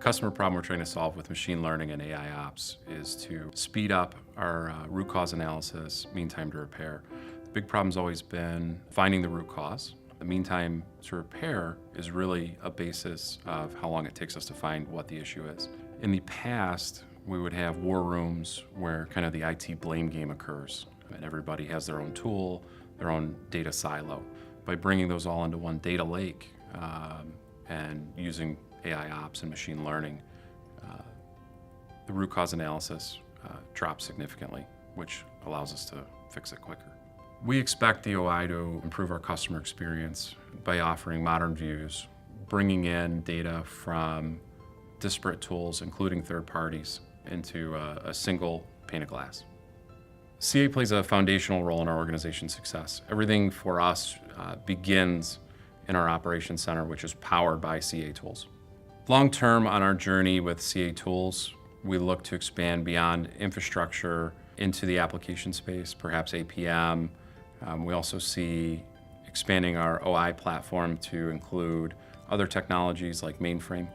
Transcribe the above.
Customer problem we're trying to solve with machine learning and AIOps is to speed up our root cause analysis, mean time to repair. The big problem's always been finding the root cause. The mean time to repair is really a basis of how long it takes us to find what the issue is. In the past, we would have war rooms where kind of the IT blame game occurs, and everybody has their own tool, their own data silo. By bringing those all into one data lake and using AIOps and machine learning, the root cause analysis drops significantly, which allows us to fix it quicker. We expect the OI to improve our customer experience by offering modern views, bringing in data from disparate tools, including third parties, into a single pane of glass. CA plays a foundational role in our organization's success. Everything for us begins in our operations center, which is powered by CA tools. Long-term on our journey with CA tools, we look to expand beyond infrastructure into the application space, perhaps APM. We also see expanding our OI platform to include other technologies like mainframe.